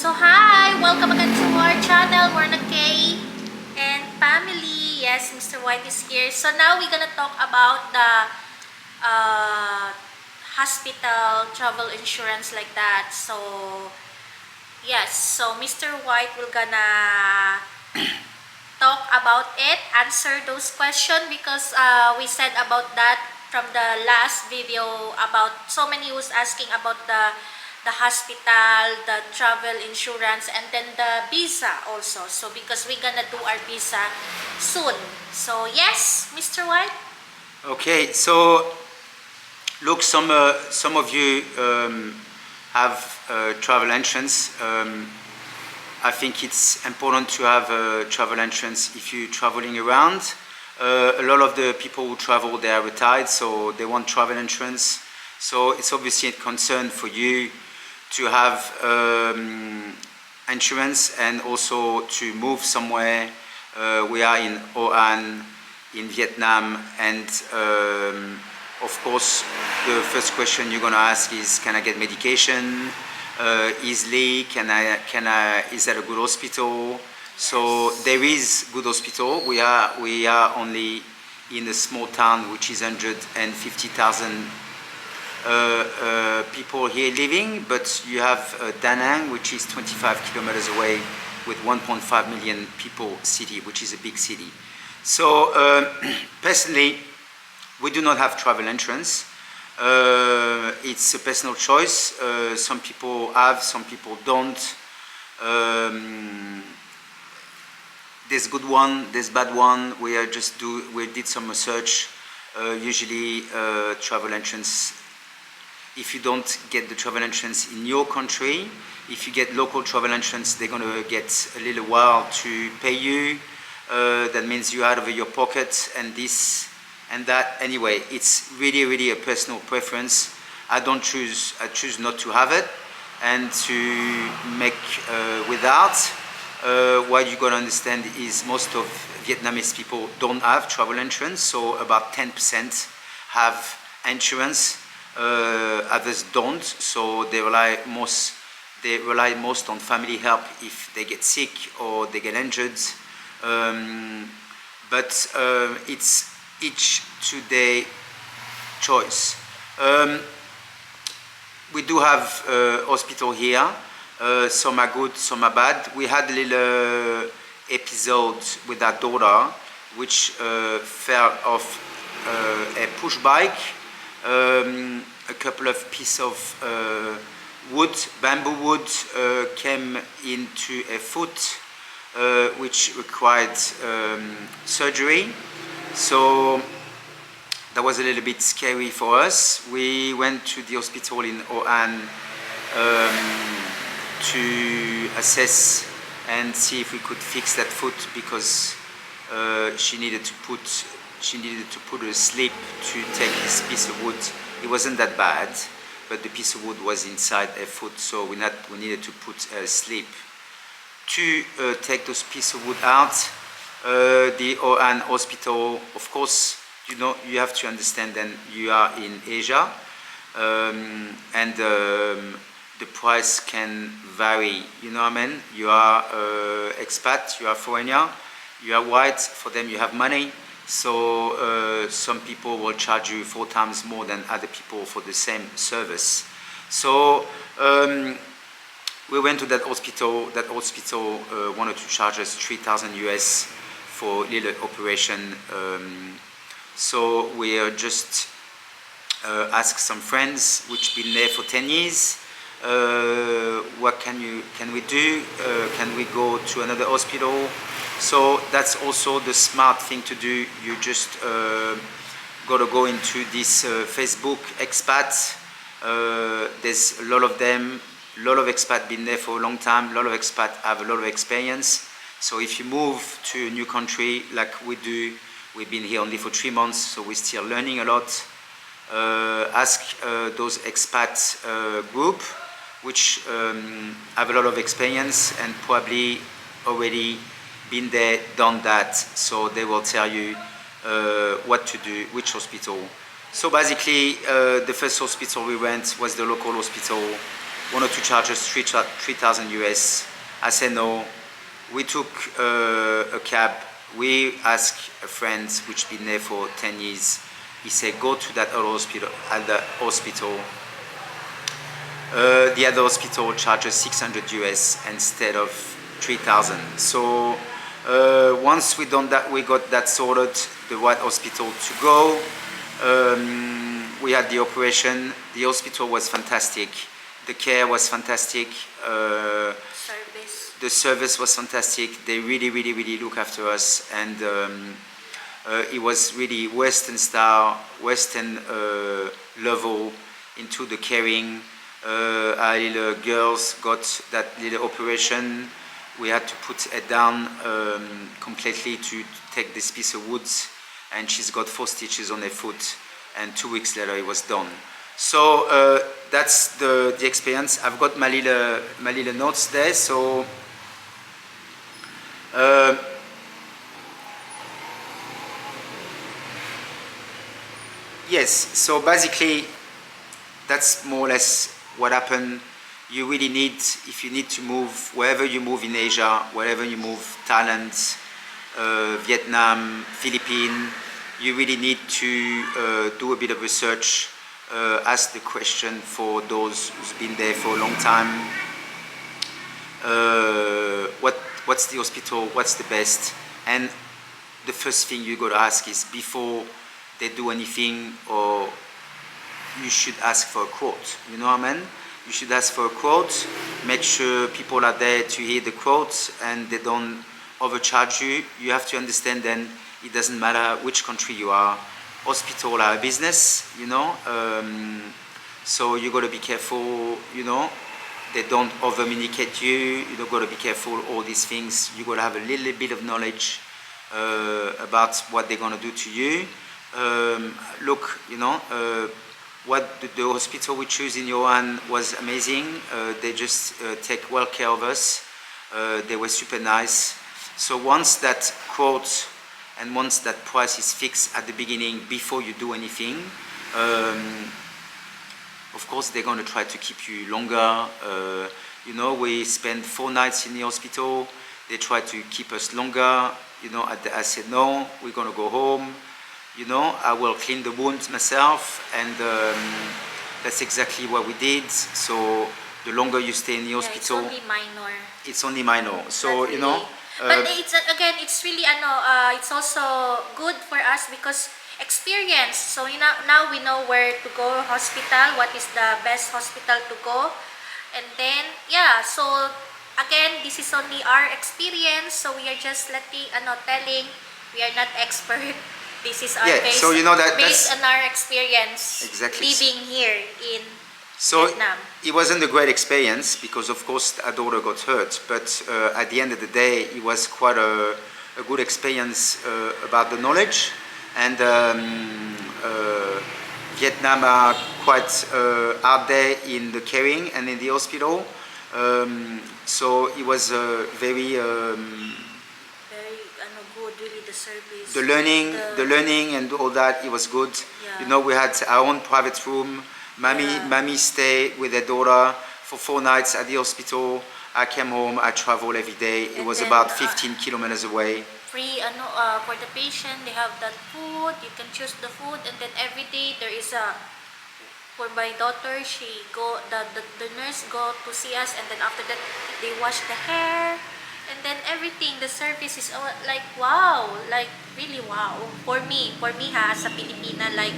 So hi! Welcome again to our channel, Morna K and family. Yes, Mr. White is here. So now we're gonna talk about the uh, hospital travel insurance like that. So yes, so Mr. White will gonna talk about it, answer those questions because we said about that from the last video about so many was asking about the hospital, the travel insurance, and then the visa also. So because we're gonna do our visa soon. So yes, Mr. White. Okay, so look, some of you have travel insurance. I think it's important to have travel insurance if you're traveling around. A lot of the people who travel, they are retired, so they want travel insurance. So it's obviously a concern for you to have insurance and also to move somewhere. We are in Oan, in Vietnam, and of course the first question you're going to ask is, can I get medication easily? Is that a good hospital? So there is good hospital. We are only in a small town which is 150,000 people here living, but you have Da Nang, which is 25 kilometers away, with 1.5 million people city, which is a big city. So personally, we do not have travel insurance. It's a personal choice. Some people have, some people don't. There's good one, there's bad one. We did some research. Usually, travel insurance. If you don't get the travel insurance in your country, if you get local travel insurance, they're going to get a little while to pay you. That means you're out of your pocket and this and that. Anyway, it's really a personal preference. I choose not to have it and to make without. What you got to understand is most of Vietnamese people don't have travel insurance, so about 10% have insurance. Others don't, so they rely most on family help if they get sick or they get injured. But it's each to their choice. We do have hospital here. Some are good, some are bad. We had a little episode with our daughter, which fell off a push bike. A couple of pieces of wood, bamboo wood, came into a foot, which required surgery. So that was a little bit scary for us. We went to the hospital in Oan to assess and see if we could fix that foot because she needed to put a slip to take this piece of wood. It wasn't that bad, but the piece of wood was inside a foot, so we needed to put a slip to take those pieces of wood out. The Oan hospital, of course, you have to understand that you are in Asia, and the price can vary. You know what I mean? You are expat, you are foreigner, you are white. For them, you have money. So some people will charge you 4 times more than other people for the same service. So we went to that hospital. That hospital wanted to charge us 3,000 US for little operation. So we just asked some friends which been there for 10 years. What can we do? Can we go to another hospital? So that's also the smart thing to do. You just got to go into this Facebook expats. There's a lot of them. A lot of expats been there for a long time. A lot of expats have a lot of experience. So if you move to a new country like we do, we've been here only for 3 months, so we're still learning a lot. Ask those expats group, which have a lot of experience and probably already been there, done that, so they will tell you what to do, which hospital. So basically, the first hospital we went was the local hospital. wanted to charge us 3,000 US. I said no. We took a cab. We asked a friend which been there for 10 years. He said, go to that other hospital. At the hospital, the other hospital charges 600 US instead of 3,000. So once we done that, we got that sorted. The right hospital to go. We had the operation. The hospital was fantastic. The care was fantastic. The service was fantastic. They really look after us, and it was really Western style, Western level into the caring. Our little girls got that little operation. We had to put her down completely to take this piece of wood, and she's got 4 stitches on her foot, and 2 weeks later it was done. So that's the experience. I've got my little notes there. So yes, so basically that's more or less what happened. You really need, if you need to move, wherever you move in Asia, wherever you move, Thailand, Vietnam, Philippines, you really need to do a bit of research, ask the question for those who's been there for a long time. What's the hospital, what's the best? And the first thing you got to ask is, before they do anything, or you should ask for a quote. You know what I mean? You should ask for a quote, make sure people are there to hear the quote and they don't overcharge you. You have to understand then it doesn't matter which country you are, hospital are a business, you know, so you got to be careful, you know, they don't over-medicate you, you got to be careful, all these things. You got to have a little bit of knowledge about what they're going to do to you. Look, you know, what the hospital we choose in Johan was amazing. They just take well care of us. They were super nice. So once that quote and once that price is fixed at the beginning, before you do anything, of course they're going to try to keep you longer. You know, we spent 4 nights in the hospital. They tried to keep us longer. You know, I said no, we're going to go home. You know, I will clean the wounds myself, and that's exactly what we did. So the longer you stay in the hospital, it's only minor. It's only minor. So Not you know, really. But it's again, it's really it's also good for us because experience. So you know, now we know where to go hospital, what is the best hospital to go, and then yeah. So again, this is only our experience. So we are just telling. We are not expert. This is our base, so you know based on our experience exactly living here in so Vietnam. It wasn't a great experience because of course our daughter got hurt, but at the end of the day it was quite a good experience about the knowledge. And Vietnam are quite out there in the caring and in the hospital, so it was very good, really, the service, the learning and all that. It was good. Yeah. You know, we had our own private room. Mommy stayed with her daughter for 4 nights at the hospital. I came home. I traveled every day. It was then, about 15 kilometers away. Free for the patient. They have that food. You can choose the food, and then every day there is a. For my daughter, the nurse go to see us, and then after that they wash the hair. And then everything, the service is like wow, like really wow. For me as a Filipina, like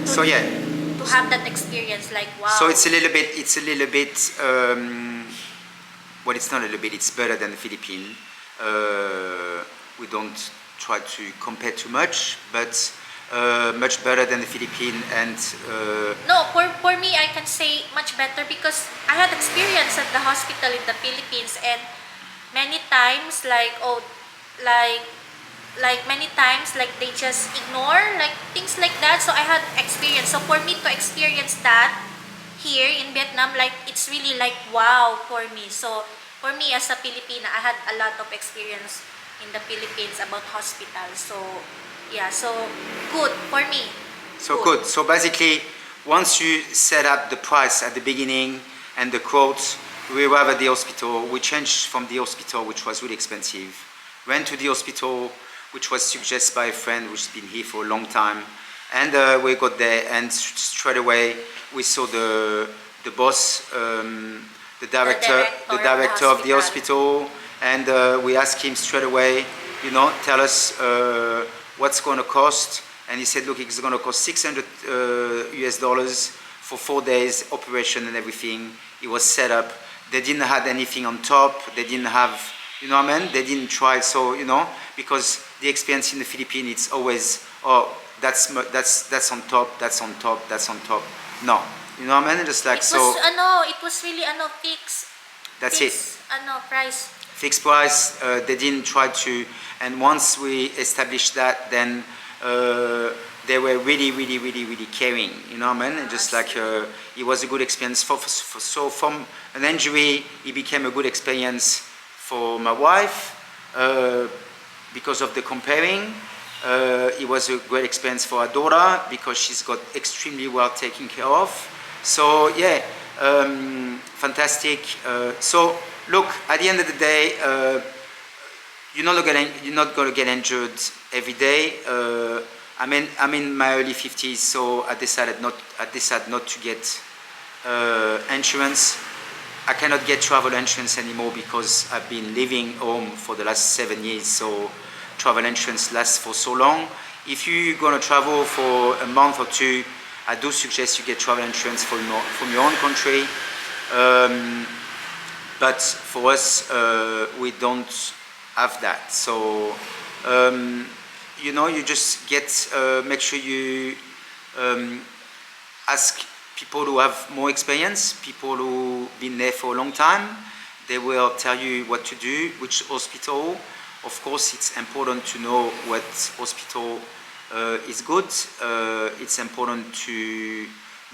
to have that experience, like wow. So it's a little bit, well, it's not a little bit, it's better than the Philippines. We don't try to compare too much, but much better than the Philippines. And no, for me, I can say much better because I had experience at the hospital in the Philippines, and many times many times they just ignore like things like that. So I had experience. So for me to experience that here in Vietnam, like it's really like wow for me. So for me as a Filipina, I had a lot of experience in the Philippines about hospitals. So yeah, so good for me. So good. So basically, once you set up the price at the beginning, and the quote, we arrived at the hospital, we changed from the hospital, which was really expensive, went to the hospital, which was suggested by a friend who's been here for a long time, and we got there, and straight away we saw the boss, the director of the hospital, and we asked him straight away, tell us what's going to cost, and he said, look, it's going to cost $600 US for 4 days operation and everything. It was set up. They didn't have anything on top. They didn't have, they didn't try. So, because the experience in the Philippines, it's always, oh, that's on top, that's on top, that's on top. No, just like, it was really fixed. That's fixed, it. Price. Fixed price. They didn't try to, and once we established that, then they were really caring, and just like it was a good experience so from an injury it became a good experience for my wife because of the comparing. It was a great experience for our daughter because she's got extremely well taken care of. So yeah, fantastic. So look, at the end of the day, you're not going to get injured every day. I'm in my early 50s, so I decided not to get insurance. I cannot get travel insurance anymore because I've been living home for the last 7 years. So travel insurance lasts for so long. If you're going to travel for a month or two, I do suggest you get travel insurance from your own country. But for us, we don't have that. So you just make sure you ask people who have more experience, people who've been there for a long time. They will tell you what to do, which hospital. Of course, it's important to know what hospital is good. It's important to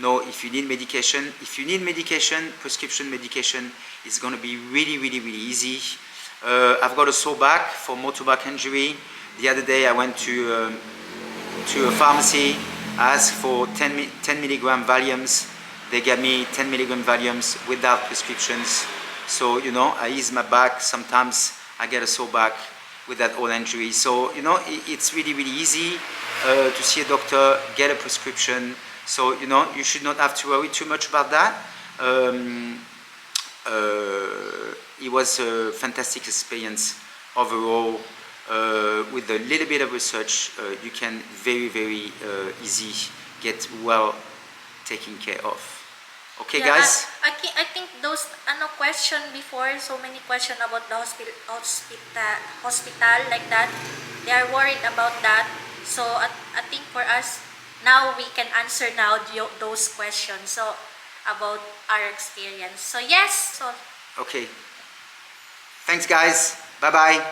know if you need medication. If you need medication, prescription medication, it's going to be really easy. I've got a sore back for motor back injury. The other day I went to a pharmacy. I asked for 10 milligram Valiums. They gave me 10 milligram Valiums without prescriptions. So, I ease my back. Sometimes I get a sore back with that old injury. So, it's really easy to see a doctor, get a prescription. So, you should not have to worry too much about that. It was a fantastic experience overall. With a little bit of research, you can very easy get well taken care of. Okay, yeah, guys? I think those question before, so many question about the hospital like that. They are worried about that. So I think for us now we can answer now those questions. So about our experience. So yes. So okay. Thanks, guys. Bye bye.